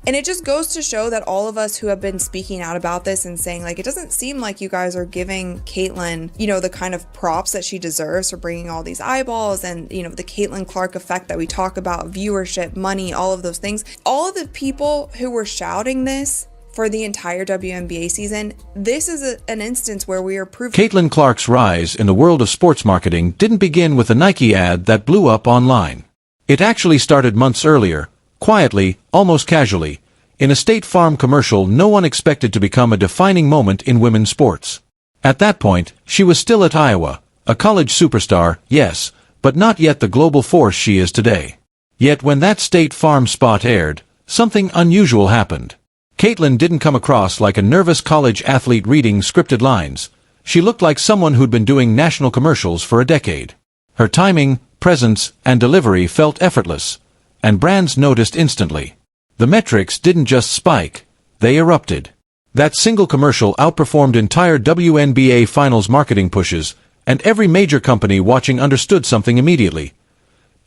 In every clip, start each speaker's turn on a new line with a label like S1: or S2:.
S1: And it just goes to show that all of us who have been speaking out about this and saying, like, it doesn't seem like you guys are giving Caitlyn, the kind of props that she deserves for bringing all these eyeballs and, the Caitlyn Clark effect that we talk about, viewership, money, all of those things. All of the people who were shouting this for the entire WNBA season, this is an instance where we are proving
S2: Caitlyn Clark's rise in the world of sports marketing didn't begin with a Nike ad that blew up online. It actually started months earlier, quietly, almost casually, in a State Farm commercial no one expected to become a defining moment in women's sports. At that point, she was still at Iowa, a college superstar, yes, but not yet the global force she is today. Yet when that State Farm spot aired, something unusual happened. Caitlyn didn't come across like a nervous college athlete reading scripted lines. She looked like someone who'd been doing national commercials for a decade. Her timing, presence, and delivery felt effortless, and brands noticed instantly. The metrics didn't just spike, they erupted. That single commercial outperformed entire WNBA Finals marketing pushes, and every major company watching understood something immediately.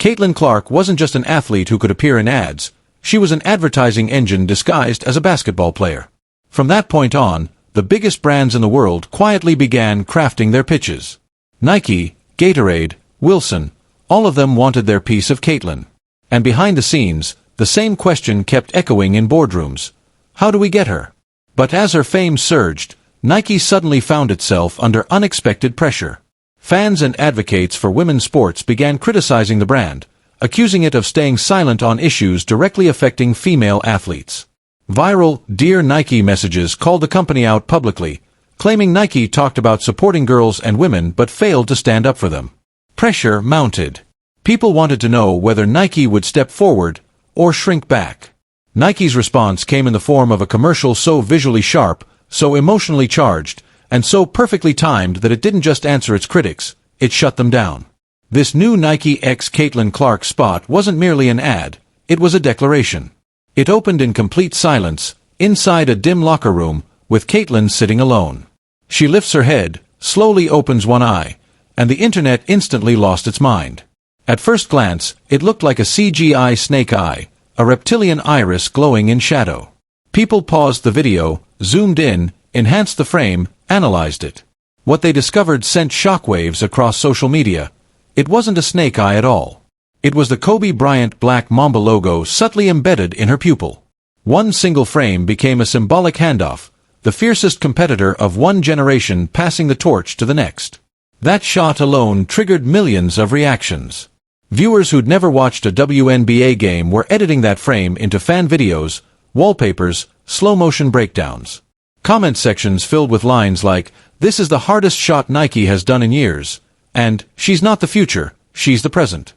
S2: Caitlyn Clark wasn't just an athlete who could appear in ads, she was an advertising engine disguised as a basketball player. From that point on, the biggest brands in the world quietly began crafting their pitches. Nike, Gatorade, Wilson, all of them wanted their piece of Caitlyn. And behind the scenes, the same question kept echoing in boardrooms. How do we get her? But as her fame surged, Nike suddenly found itself under unexpected pressure. Fans and advocates for women's sports began criticizing the brand, accusing it of staying silent on issues directly affecting female athletes. Viral "Dear Nike" messages called the company out publicly, claiming Nike talked about supporting girls and women but failed to stand up for them. Pressure mounted. People wanted to know whether Nike would step forward or shrink back. Nike's response came in the form of a commercial so visually sharp, so emotionally charged, and so perfectly timed that it didn't just answer its critics, it shut them down. This new Nike x Caitlyn Clark spot wasn't merely an ad, it was a declaration. It opened in complete silence, inside a dim locker room, with Caitlyn sitting alone. She lifts her head, slowly opens one eye, and the internet instantly lost its mind. At first glance, it looked like a CGI snake eye, a reptilian iris glowing in shadow. People paused the video, zoomed in, enhanced the frame, analyzed it. What they discovered sent shockwaves across social media. It wasn't a snake eye at all. It was the Kobe Bryant Black Mamba logo subtly embedded in her pupil. One single frame became a symbolic handoff, the fiercest competitor of one generation passing the torch to the next. That shot alone triggered millions of reactions. Viewers who'd never watched a WNBA game were editing that frame into fan videos, wallpapers, slow-motion breakdowns. Comment sections filled with lines like, "This is the hardest shot Nike has done in years," and "She's not the future, she's the present."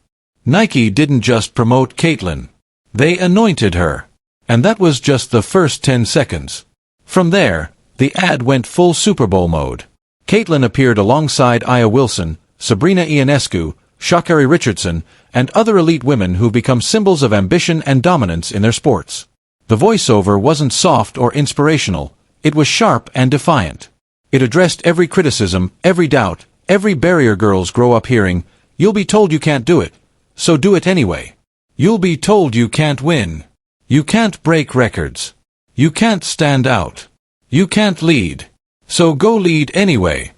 S2: Nike didn't just promote Caitlyn. They anointed her. And that was just the first 10 seconds. From there, the ad went full Super Bowl mode. Caitlyn appeared alongside Aya Wilson, Sabrina Ionescu, Sha'Carri Richardson, and other elite women who've become symbols of ambition and dominance in their sports. The voiceover wasn't soft or inspirational, it was sharp and defiant. It addressed every criticism, every doubt, every barrier girls grow up hearing. You'll be told you can't do it, so do it anyway. You'll be told you can't win. You can't break records. You can't stand out. You can't lead. So go lead anyway.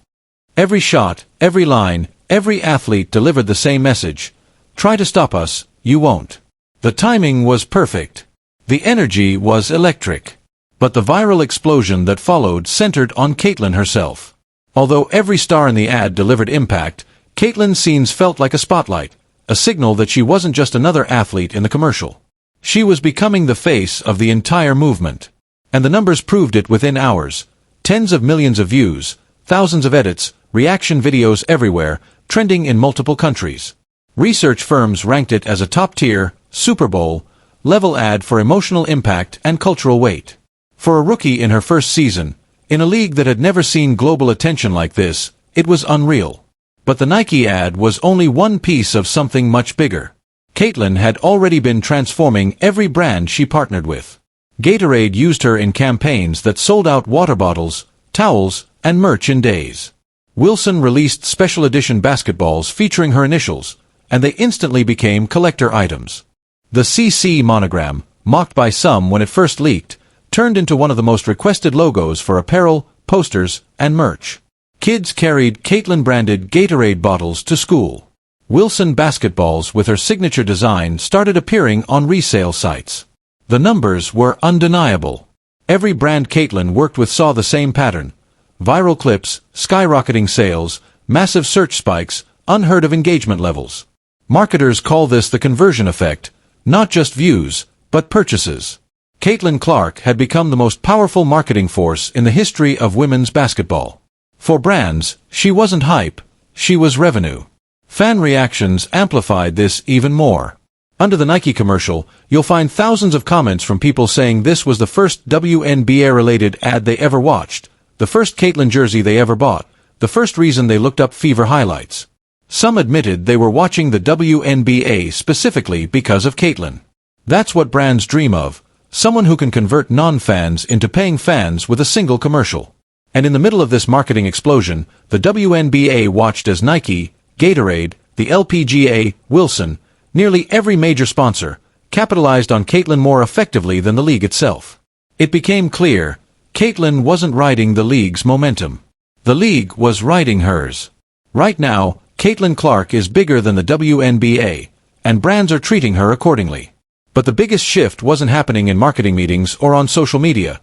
S2: Every shot, every line, every athlete delivered the same message. Try to stop us, you won't. The timing was perfect. The energy was electric. But the viral explosion that followed centered on Caitlyn herself. Although every star in the ad delivered impact, Caitlyn's scenes felt like a spotlight, a signal that she wasn't just another athlete in the commercial. She was becoming the face of the entire movement. And the numbers proved it within hours. Tens of millions of views, thousands of edits, reaction videos everywhere, trending in multiple countries. Research firms ranked it as a top-tier, Super Bowl-level ad for emotional impact and cultural weight. For a rookie in her first season, in a league that had never seen global attention like this, it was unreal. But the Nike ad was only one piece of something much bigger. Caitlyn had already been transforming every brand she partnered with. Gatorade used her in campaigns that sold out water bottles, towels, and merch in days. Wilson released special edition basketballs featuring her initials, and they instantly became collector items. The CC monogram, mocked by some when it first leaked, turned into one of the most requested logos for apparel, posters, and merch. Kids carried Caitlyn-branded Gatorade bottles to school. Wilson basketballs with her signature design started appearing on resale sites. The numbers were undeniable. Every brand Caitlyn worked with saw the same pattern. Viral clips, skyrocketing sales, massive search spikes, unheard of engagement levels. Marketers call this the conversion effect, not just views, but purchases. Caitlyn Clark had become the most powerful marketing force in the history of women's basketball. For brands, she wasn't hype, she was revenue. Fan reactions amplified this even more. Under the Nike commercial, you'll find thousands of comments from people saying this was the first WNBA-related ad they ever watched, the first Caitlyn jersey they ever bought, the first reason they looked up Fever highlights. Some admitted they were watching the WNBA specifically because of Caitlyn. That's what brands dream of, someone who can convert non-fans into paying fans with a single commercial. And in the middle of this marketing explosion, the WNBA watched as Nike, Gatorade, the LPGA, Wilson, nearly every major sponsor, capitalized on Caitlyn more effectively than the league itself. It became clear, Caitlyn wasn't riding the league's momentum. The league was riding hers. Right now, Caitlyn Clark is bigger than the WNBA, and brands are treating her accordingly. But the biggest shift wasn't happening in marketing meetings or on social media.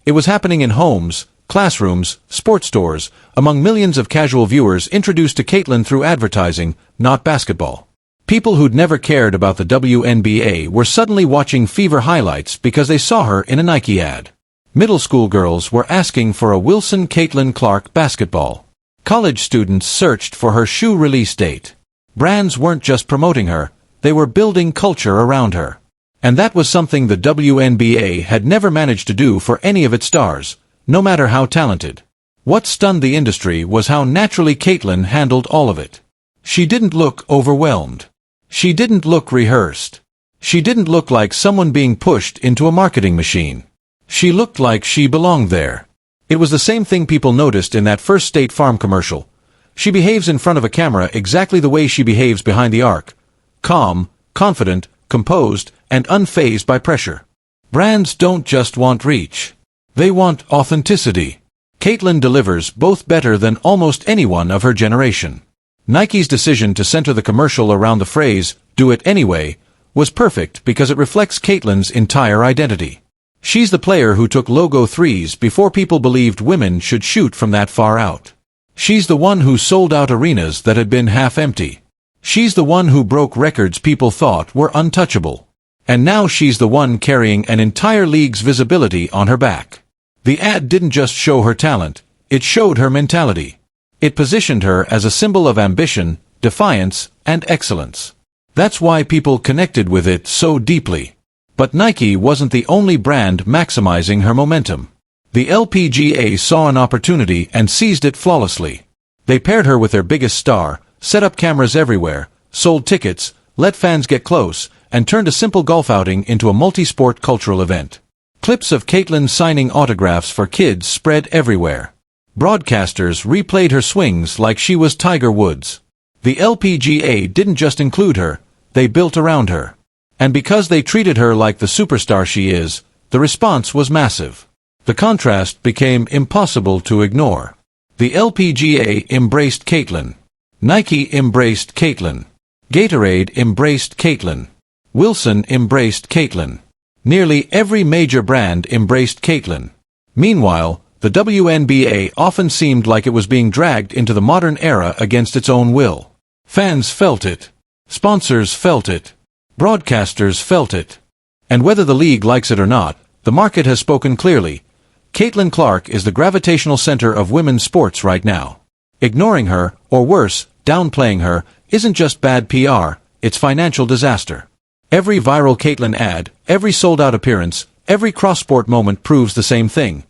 S2: It was happening in homes, classrooms, sports stores, among millions of casual viewers introduced to Caitlyn through advertising, not basketball. People who'd never cared about the WNBA were suddenly watching Fever highlights because they saw her in a Nike ad. Middle school girls were asking for a Wilson Caitlyn Clark basketball. College students searched for her shoe release date. Brands weren't just promoting her, they were building culture around her. And that was something the WNBA had never managed to do for any of its stars, no matter how talented. What stunned the industry was how naturally Caitlyn handled all of it. She didn't look overwhelmed. She didn't look rehearsed. She didn't look like someone being pushed into a marketing machine. She looked like she belonged there. It was the same thing people noticed in that first State Farm commercial. She behaves in front of a camera exactly the way she behaves behind the arc. Calm, confident, composed, and unfazed by pressure. Brands don't just want reach. They want authenticity. Caitlyn delivers both better than almost anyone of her generation. Nike's decision to center the commercial around the phrase, "Do it anyway," was perfect because it reflects Caitlyn's entire identity. She's the player who took logo threes before people believed women should shoot from that far out. She's the one who sold out arenas that had been half empty. She's the one who broke records people thought were untouchable. And now she's the one carrying an entire league's visibility on her back. The ad didn't just show her talent, it showed her mentality. It positioned her as a symbol of ambition, defiance, and excellence. That's why people connected with it so deeply. But Nike wasn't the only brand maximizing her momentum. The LPGA saw an opportunity and seized it flawlessly. They paired her with their biggest star, set up cameras everywhere, sold tickets, let fans get close, and turned a simple golf outing into a multi-sport cultural event. Clips of Caitlyn signing autographs for kids spread everywhere. Broadcasters replayed her swings like she was Tiger Woods. The LPGA didn't just include her, they built around her. And because they treated her like the superstar she is, the response was massive. The contrast became impossible to ignore. The LPGA embraced Caitlyn. Nike embraced Caitlyn. Gatorade embraced Caitlyn. Wilson embraced Caitlyn. Nearly every major brand embraced Caitlyn. Meanwhile, the WNBA often seemed like it was being dragged into the modern era against its own will. Fans felt it. Sponsors felt it. Broadcasters felt it. And whether the league likes it or not, the market has spoken clearly. Caitlyn Clark is the gravitational center of women's sports right now. Ignoring her, or worse, downplaying her, isn't just bad PR, it's financial disaster. Every viral Caitlyn ad, every sold-out appearance, every cross-sport moment proves the same thing.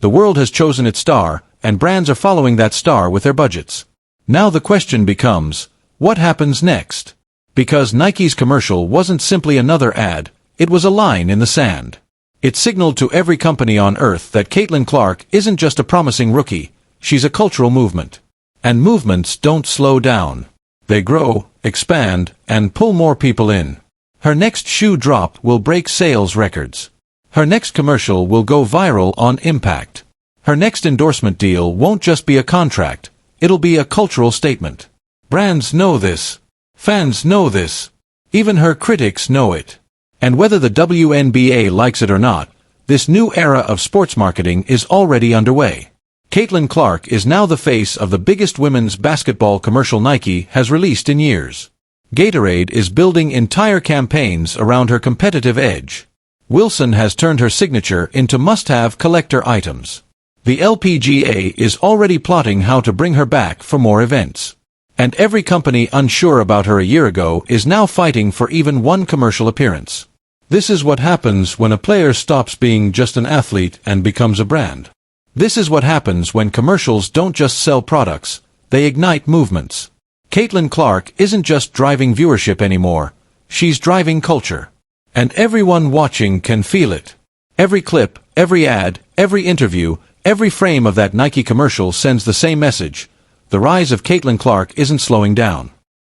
S2: The world has chosen its star, and brands are following that star with their budgets. Now the question becomes, what happens next? Because Nike's commercial wasn't simply another ad, it was a line in the sand. It signaled to every company on earth that Caitlyn Clark isn't just a promising rookie, she's a cultural movement. And movements don't slow down. They grow, expand, and pull more people in. Her next shoe drop will break sales records. Her next commercial will go viral on impact. Her next endorsement deal won't just be a contract, it'll be a cultural statement. Brands know this. Fans know this. Even her critics know it. And whether the WNBA likes it or not, this new era of sports marketing is already underway. Caitlin Clark is now the face of the biggest women's basketball commercial Nike has released in years. Gatorade is building entire campaigns around her competitive edge. Wilson has turned her signature into must-have collector items. The LPGA is already plotting how to bring her back for more events. And every company unsure about her a year ago is now fighting for even one commercial appearance. This is what happens when a player stops being just an athlete and becomes a brand. This is what happens when commercials don't just sell products, they ignite movements. Caitlin Clark isn't just driving viewership anymore, she's driving culture. And everyone watching can feel it. Every clip, every ad, every interview, every frame of that Nike commercial sends the same message. The rise of Caitlin Clark isn't slowing down.